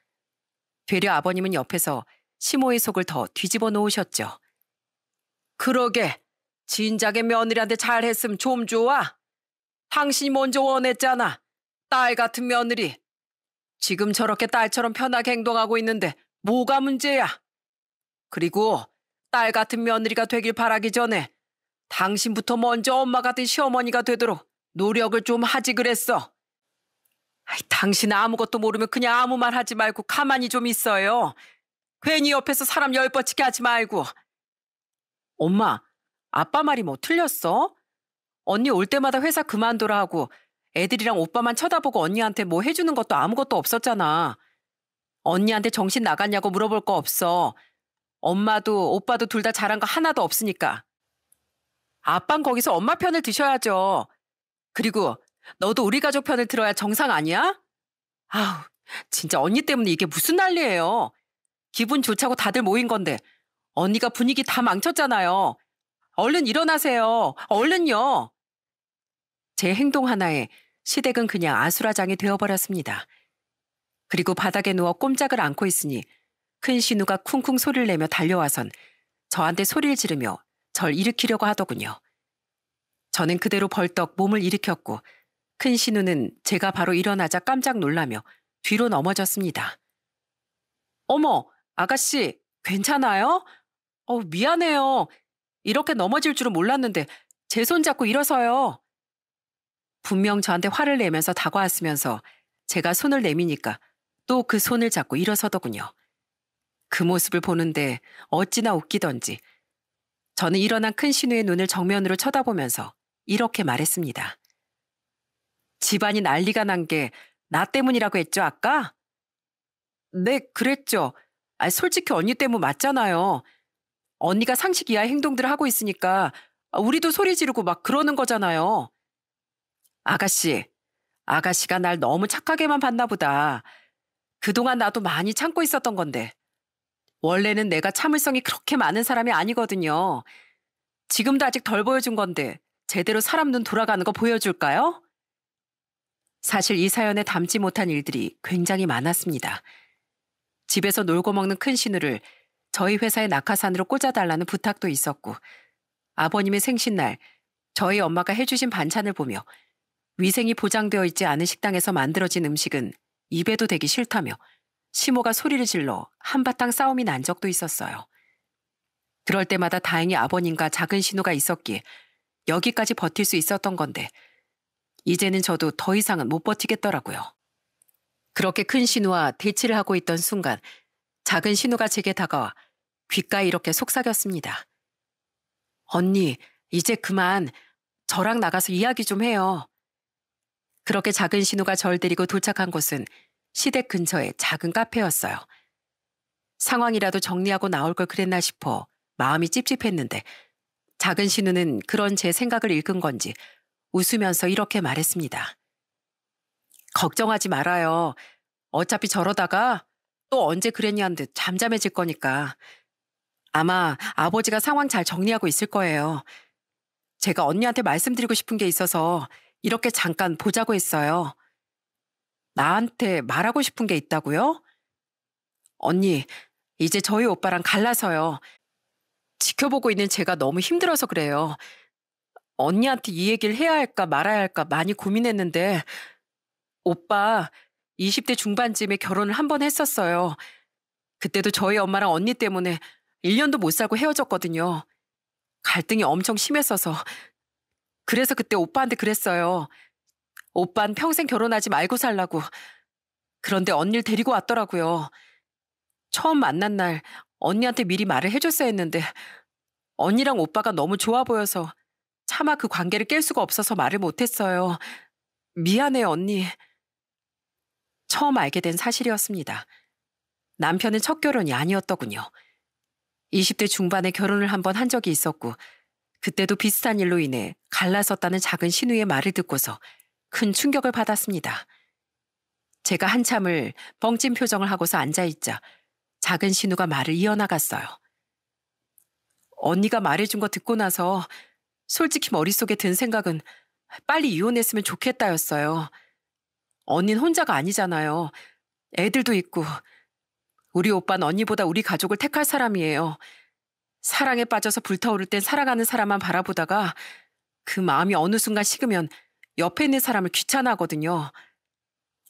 되려 아버님은 옆에서 시모의 속을 더 뒤집어 놓으셨죠. 그러게 진작에 며느리한테 잘했으면 좀 좋아. 당신이 먼저 원했잖아. 딸 같은 며느리. 지금 저렇게 딸처럼 편하게 행동하고 있는데 뭐가 문제야. 그리고 딸 같은 며느리가 되길 바라기 전에 당신부터 먼저 엄마 같은 시어머니가 되도록 노력을 좀 하지 그랬어. 당신 아무것도 모르면 그냥 아무 말 하지 말고 가만히 좀 있어요. 괜히 옆에서 사람 열뻗치게 하지 말고. 엄마, 아빠 말이 뭐 틀렸어? 언니 올 때마다 회사 그만둬라 하고 애들이랑 오빠만 쳐다보고 언니한테 뭐 해주는 것도 아무것도 없었잖아. 언니한테 정신 나갔냐고 물어볼 거 없어. 엄마도 오빠도 둘 다 잘한 거 하나도 없으니까. 아빤 거기서 엄마 편을 드셔야죠. 그리고 너도 우리 가족 편을 들어야 정상 아니야? 아우, 진짜 언니 때문에 이게 무슨 난리예요. 기분 좋자고 다들 모인 건데 언니가 분위기 다 망쳤잖아요. 얼른 일어나세요. 얼른요. 제 행동 하나에 시댁은 그냥 아수라장이 되어버렸습니다. 그리고 바닥에 누워 꼼짝을 않고 있으니 큰 신우가 쿵쿵 소리를 내며 달려와선 저한테 소리를 지르며 절 일으키려고 하더군요. 저는 그대로 벌떡 몸을 일으켰고 큰 신우는 제가 바로 일어나자 깜짝 놀라며 뒤로 넘어졌습니다. 어머, 아가씨, 괜찮아요? 미안해요. 이렇게 넘어질 줄은 몰랐는데 제 손 잡고 일어서요. 분명 저한테 화를 내면서 다가왔으면서 제가 손을 내미니까 또 그 손을 잡고 일어서더군요. 그 모습을 보는데 어찌나 웃기던지 저는 일어난 큰 신우의 눈을 정면으로 쳐다보면서 이렇게 말했습니다. 집안이 난리가 난 게 나 때문이라고 했죠, 아까? 네, 그랬죠. 솔직히 언니 때문 맞잖아요. 언니가 상식 이하의 행동들을 하고 있으니까 우리도 소리 지르고 막 그러는 거잖아요. 아가씨, 아가씨가 날 너무 착하게만 봤나 보다. 그동안 나도 많이 참고 있었던 건데. 원래는 내가 참을성이 그렇게 많은 사람이 아니거든요. 지금도 아직 덜 보여준 건데 제대로 사람 눈 돌아가는 거 보여줄까요? 사실 이 사연에 담지 못한 일들이 굉장히 많았습니다. 집에서 놀고 먹는 큰 신우를 저희 회사의 낙하산으로 꽂아달라는 부탁도 있었고, 아버님의 생신날 저희 엄마가 해주신 반찬을 보며 위생이 보장되어 있지 않은 식당에서 만들어진 음식은 입에도 대기 싫다며 시모가 소리를 질러 한바탕 싸움이 난 적도 있었어요. 그럴 때마다 다행히 아버님과 작은 신우가 있었기에 여기까지 버틸 수 있었던 건데 이제는 저도 더 이상은 못 버티겠더라고요. 그렇게 큰 신우와 대치를 하고 있던 순간 작은 신우가 제게 다가와 귓가에 이렇게 속삭였습니다. 언니, 이제 그만 저랑 나가서 이야기 좀 해요. 그렇게 작은 신우가 절 데리고 도착한 곳은 시댁 근처의 작은 카페였어요. 상황이라도 정리하고 나올 걸 그랬나 싶어 마음이 찝찝했는데 작은 신우는 그런 제 생각을 읽은 건지 웃으면서 이렇게 말했습니다. 걱정하지 말아요. 어차피 저러다가 또 언제 그랬냐는 듯 잠잠해질 거니까. 아마 아버지가 상황 잘 정리하고 있을 거예요. 제가 언니한테 말씀드리고 싶은 게 있어서 이렇게 잠깐 보자고 했어요. 나한테 말하고 싶은 게 있다고요? 언니, 이제 저희 오빠랑 갈라서요. 지켜보고 있는 제가 너무 힘들어서 그래요. 언니한테 이 얘기를 해야 할까 말아야 할까 많이 고민했는데 오빠 20대 중반쯤에 결혼을 한 번 했었어요. 그때도 저희 엄마랑 언니 때문에 1년도 못 살고 헤어졌거든요. 갈등이 엄청 심했어서. 그래서 그때 오빠한테 그랬어요. 오빤 평생 결혼하지 말고 살라고. 그런데 언니를 데리고 왔더라고요. 처음 만난 날 언니한테 미리 말을 해줬어야 했는데 언니랑 오빠가 너무 좋아 보여서 차마 그 관계를 깰 수가 없어서 말을 못했어요. 미안해요, 언니. 처음 알게 된 사실이었습니다. 남편은 첫 결혼이 아니었더군요. 20대 중반에 결혼을 한 번 한 적이 있었고 그때도 비슷한 일로 인해 갈라섰다는 작은 신우의 말을 듣고서 큰 충격을 받았습니다. 제가 한참을 뻥찐 표정을 하고서 앉아있자 작은 신우가 말을 이어나갔어요. 언니가 말해준 거 듣고 나서 솔직히 머릿속에 든 생각은 빨리 이혼했으면 좋겠다였어요. 언니는 혼자가 아니잖아요. 애들도 있고 우리 오빠는 언니보다 우리 가족을 택할 사람이에요. 사랑에 빠져서 불타오를 땐 사랑하는 사람만 바라보다가 그 마음이 어느 순간 식으면 옆에 있는 사람을 귀찮아하거든요.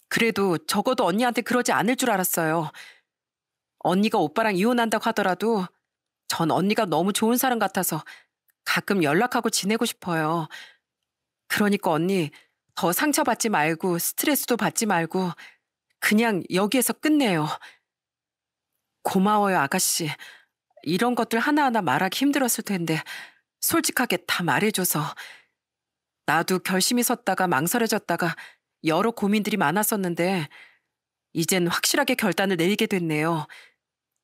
그래도 적어도 언니한테 그러지 않을 줄 알았어요. 언니가 오빠랑 이혼한다고 하더라도 전 언니가 너무 좋은 사람 같아서 가끔 연락하고 지내고 싶어요. 그러니까 언니 더 상처받지 말고 스트레스도 받지 말고 그냥 여기에서 끝내요. 고마워요, 아가씨. 이런 것들 하나하나 말하기 힘들었을 텐데 솔직하게 다 말해줘서. 나도 결심이 섰다가 망설여졌다가 여러 고민들이 많았었는데 이젠 확실하게 결단을 내리게 됐네요.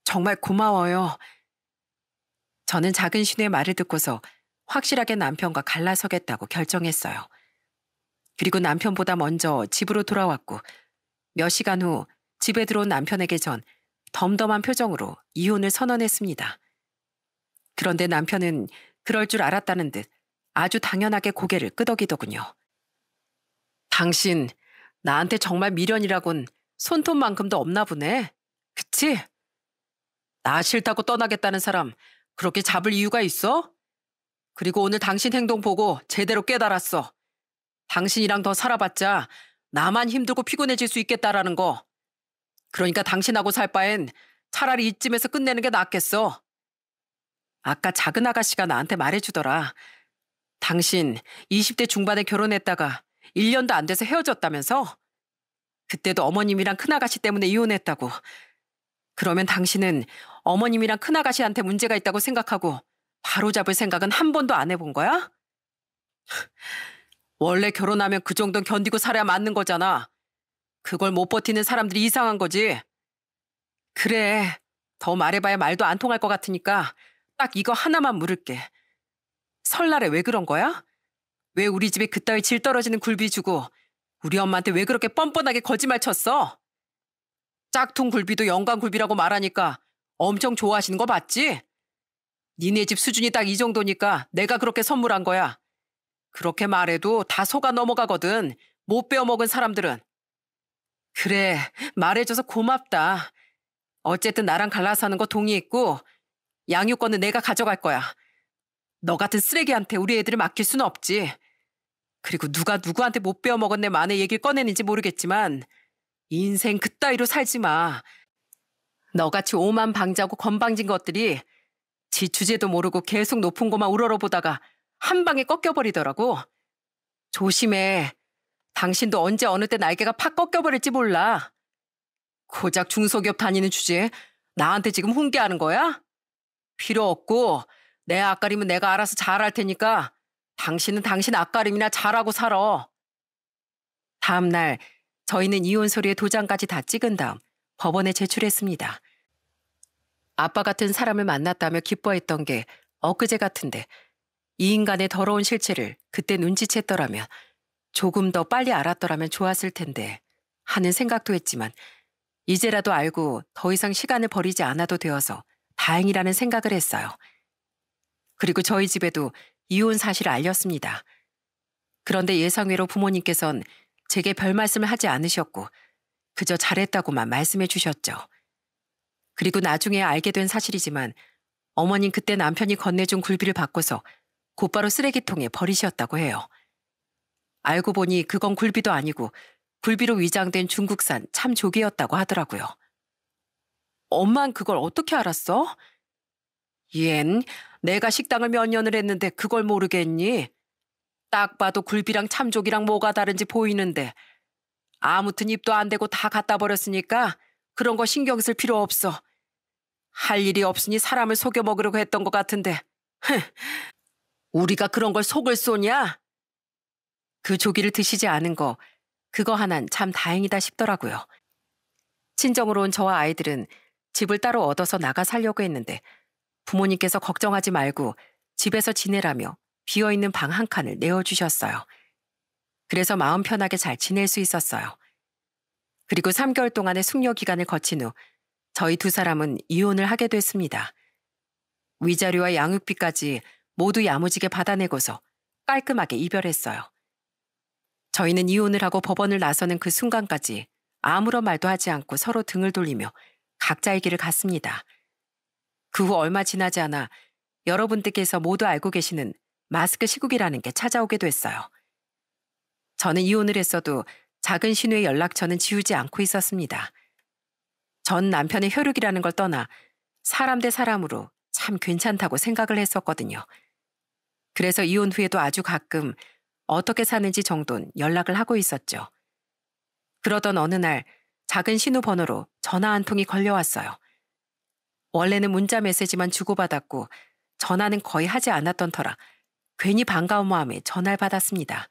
정말 고마워요. 저는 작은 신우의 말을 듣고서 확실하게 남편과 갈라서겠다고 결정했어요. 그리고 남편보다 먼저 집으로 돌아왔고 몇 시간 후 집에 들어온 남편에게 전 덤덤한 표정으로 이혼을 선언했습니다. 그런데 남편은 그럴 줄 알았다는 듯 아주 당연하게 고개를 끄덕이더군요. 당신 나한테 정말 미련이라곤 손톱만큼도 없나 보네. 그치? 나 싫다고 떠나겠다는 사람 그렇게 잡을 이유가 있어? 그리고 오늘 당신 행동 보고 제대로 깨달았어. 당신이랑 더 살아봤자 나만 힘들고 피곤해질 수 있겠다라는 거. 그러니까 당신하고 살 바엔 차라리 이쯤에서 끝내는 게 낫겠어. 아까 작은 아가씨가 나한테 말해주더라. 당신 20대 중반에 결혼했다가 1년도 안 돼서 헤어졌다면서? 그때도 어머님이랑 큰아가씨 때문에 이혼했다고. 그러면 당신은 어머님이랑 큰아가씨한테 문제가 있다고 생각하고 바로잡을 생각은 한 번도 안 해본 거야? 원래 결혼하면 그 정도는 견디고 살아야 맞는 거잖아. 그걸 못 버티는 사람들이 이상한 거지. 그래, 더 말해봐야 말도 안 통할 것 같으니까 딱 이거 하나만 물을게. 설날에 왜 그런 거야? 왜 우리 집에 그따위 질 떨어지는 굴비 주고 우리 엄마한테 왜 그렇게 뻔뻔하게 거짓말 쳤어? 짝퉁 굴비도 영광 굴비라고 말하니까 엄청 좋아하시는 거 맞지? 니네 집 수준이 딱 이 정도니까 내가 그렇게 선물한 거야. 그렇게 말해도 다 속아 넘어가거든. 못 배워먹은 사람들은. 그래, 말해줘서 고맙다. 어쨌든 나랑 갈라서 하는 거 동의했고 양육권은 내가 가져갈 거야. 너 같은 쓰레기한테 우리 애들을 맡길 수는 없지. 그리고 누가 누구한테 못 배워먹은 내 만의 얘기를 꺼내는지 모르겠지만 인생 그따위로 살지 마. 너같이 오만 방자고 건방진 것들이 지 주제도 모르고 계속 높은 곳만 우러러보다가 한 방에 꺾여버리더라고. 조심해. 당신도 언제 어느 때 날개가 팍 꺾여버릴지 몰라. 고작 중소기업 다니는 주제에 나한테 지금 훈계하는 거야? 필요 없고 내 앞가림은 내가 알아서 잘할 테니까 당신은 당신 앞가림이나 잘하고 살아. 다음 날 저희는 이혼 서류에 도장까지 다 찍은 다음 법원에 제출했습니다. 아빠 같은 사람을 만났다며 기뻐했던 게 엊그제 같은데 이 인간의 더러운 실체를 그때 눈치챘더라면 조금 더 빨리 알았더라면 좋았을 텐데 하는 생각도 했지만 이제라도 알고 더 이상 시간을 버리지 않아도 되어서 다행이라는 생각을 했어요. 그리고 저희 집에도 이혼 사실을 알렸습니다. 그런데 예상외로 부모님께선 제게 별 말씀을 하지 않으셨고 그저 잘했다고만 말씀해 주셨죠. 그리고 나중에 알게 된 사실이지만 어머님 그때 남편이 건네준 굴비를 바꿔서 곧바로 쓰레기통에 버리셨다고 해요. 알고 보니 그건 굴비도 아니고 굴비로 위장된 중국산 참조개였다고 하더라고요. 엄만 그걸 어떻게 알았어? 얜 내가 식당을 몇 년을 했는데 그걸 모르겠니? 딱 봐도 굴비랑 참조기랑 뭐가 다른지 보이는데 아무튼 입도 안 대고 다 갖다 버렸으니까 그런 거 신경 쓸 필요 없어. 할 일이 없으니 사람을 속여 먹으려고 했던 것 같은데 우리가 그런 걸 속을 쏘냐? 그 조기를 드시지 않은 거 그거 하나는 참 다행이다 싶더라고요. 친정으로 온 저와 아이들은 집을 따로 얻어서 나가 살려고 했는데 부모님께서 걱정하지 말고 집에서 지내라며 비어있는 방 한 칸을 내어주셨어요. 그래서 마음 편하게 잘 지낼 수 있었어요. 그리고 3개월 동안의 숙려 기간을 거친 후 저희 두 사람은 이혼을 하게 됐습니다. 위자료와 양육비까지 모두 야무지게 받아내고서 깔끔하게 이별했어요. 저희는 이혼을 하고 법원을 나서는 그 순간까지 아무런 말도 하지 않고 서로 등을 돌리며 각자의 길을 갔습니다. 그 후 얼마 지나지 않아 여러분들께서 모두 알고 계시는 마스크 시국이라는 게 찾아오게 됐어요. 저는 이혼을 했어도 작은 신우의 연락처는 지우지 않고 있었습니다. 전 남편의 혈육이라는 걸 떠나 사람 대 사람으로 참 괜찮다고 생각을 했었거든요. 그래서 이혼 후에도 아주 가끔 어떻게 사는지 정도는 연락을 하고 있었죠. 그러던 어느 날 작은 신우 번호로 전화 한 통이 걸려왔어요. 원래는 문자 메시지만 주고받았고 전화는 거의 하지 않았던 터라 괜히 반가운 마음에 전화를 받았습니다.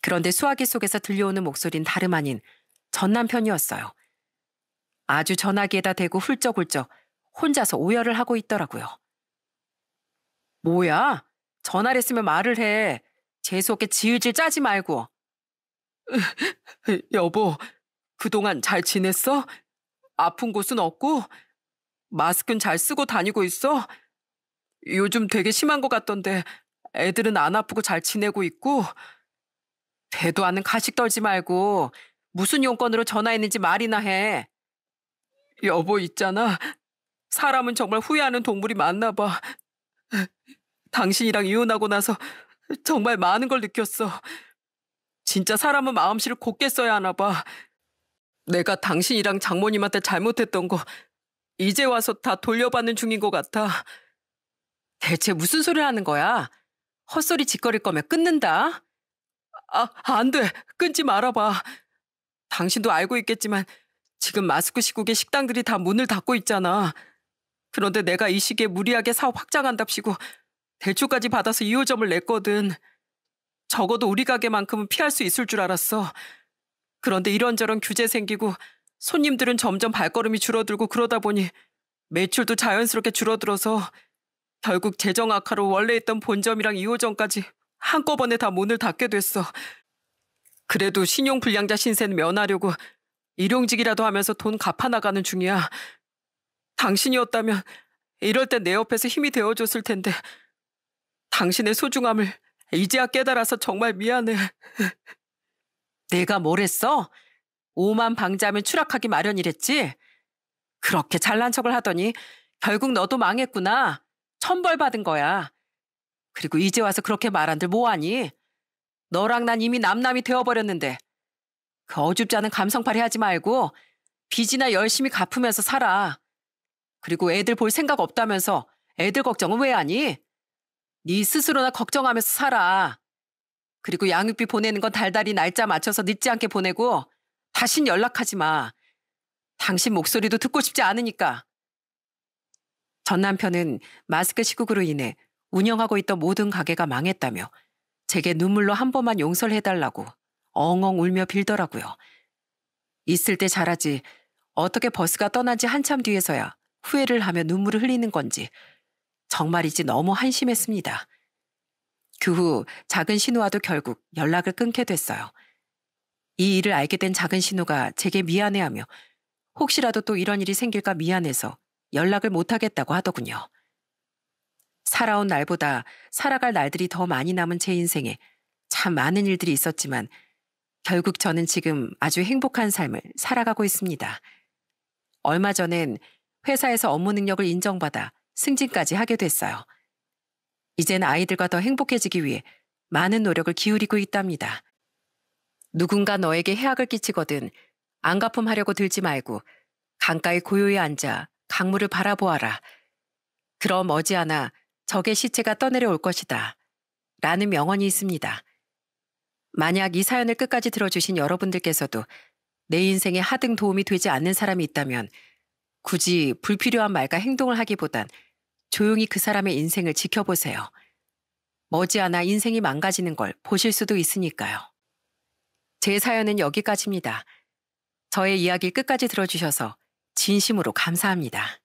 그런데 수화기 속에서 들려오는 목소리는 다름 아닌 전 남편이었어요. 아주 전화기에다 대고 훌쩍훌쩍 혼자서 오열을 하고 있더라고요. 뭐야? 전화를 했으면 말을 해. 재수없게 질질 짜지 말고. 여보, 그동안 잘 지냈어? 아픈 곳은 없고? 마스크는 잘 쓰고 다니고 있어? 요즘 되게 심한 것 같던데 애들은 안 아프고 잘 지내고 있고? 되도 않는 가식 떨지 말고 무슨 용건으로 전화했는지 말이나 해. 여보 있잖아. 사람은 정말 후회하는 동물이 많나 봐. 당신이랑 이혼하고 나서 정말 많은 걸 느꼈어. 진짜 사람은 마음씨를 곱게 써야 하나 봐. 내가 당신이랑 장모님한테 잘못했던 거 이제 와서 다 돌려받는 중인 것 같아. 대체 무슨 소리를 하는 거야? 헛소리 짓거릴 거면 끊는다. 안 돼. 끊지 말아봐. 당신도 알고 있겠지만 지금 마스크 시국에 식당들이 다 문을 닫고 있잖아. 그런데 내가 이 시기에 무리하게 사업 확장한답시고 대출까지 받아서 2호점을 냈거든. 적어도 우리 가게만큼은 피할 수 있을 줄 알았어. 그런데 이런저런 규제 생기고 손님들은 점점 발걸음이 줄어들고 그러다 보니 매출도 자연스럽게 줄어들어서 결국 재정 악화로 원래 있던 본점이랑 2호점까지 한꺼번에 다 문을 닫게 됐어. 그래도 신용불량자 신세는 면하려고 일용직이라도 하면서 돈 갚아나가는 중이야. 당신이었다면 이럴 땐 내 옆에서 힘이 되어줬을 텐데 당신의 소중함을 이제야 깨달아서 정말 미안해. 내가 뭘 했어? 오만 방자하면 추락하기 마련이랬지? 그렇게 잘난 척을 하더니 결국 너도 망했구나. 천벌받은 거야. 그리고 이제 와서 그렇게 말한들 뭐하니? 너랑 난 이미 남남이 되어버렸는데 그 어줍지 않은 감성팔이 하지 말고 빚이나 열심히 갚으면서 살아. 그리고 애들 볼 생각 없다면서 애들 걱정은 왜 하니? 네 스스로나 걱정하면서 살아. 그리고 양육비 보내는 건 달달이 날짜 맞춰서 늦지 않게 보내고 다신 연락하지 마. 당신 목소리도 듣고 싶지 않으니까. 전 남편은 마스크 시국으로 인해 운영하고 있던 모든 가게가 망했다며 제게 눈물로 한 번만 용서를 해달라고 엉엉 울며 빌더라고요. 있을 때 잘하지 어떻게 버스가 떠난 지 한참 뒤에서야 후회를 하며 눈물을 흘리는 건지 정말이지 너무 한심했습니다. 그 후 작은 신우와도 결국 연락을 끊게 됐어요. 이 일을 알게 된 작은 신우가 제게 미안해하며 혹시라도 또 이런 일이 생길까 미안해서 연락을 못하겠다고 하더군요. 살아온 날보다 살아갈 날들이 더 많이 남은 제 인생에 참 많은 일들이 있었지만 결국 저는 지금 아주 행복한 삶을 살아가고 있습니다. 얼마 전엔 회사에서 업무 능력을 인정받아 승진까지 하게 됐어요. 이젠 아이들과 더 행복해지기 위해 많은 노력을 기울이고 있답니다. 누군가 너에게 해악을 끼치거든 안갚음하려고 들지 말고 강가에 고요히 앉아 강물을 바라보아라. 그럼 머지않아 적의 시체가 떠내려올 것이다. 라는 명언이 있습니다. 만약 이 사연을 끝까지 들어주신 여러분들께서도 내 인생에 하등 도움이 되지 않는 사람이 있다면 굳이 불필요한 말과 행동을 하기보단 조용히 그 사람의 인생을 지켜보세요. 머지않아 인생이 망가지는 걸 보실 수도 있으니까요. 제 사연은 여기까지입니다. 저의 이야기 끝까지 들어주셔서 진심으로 감사합니다.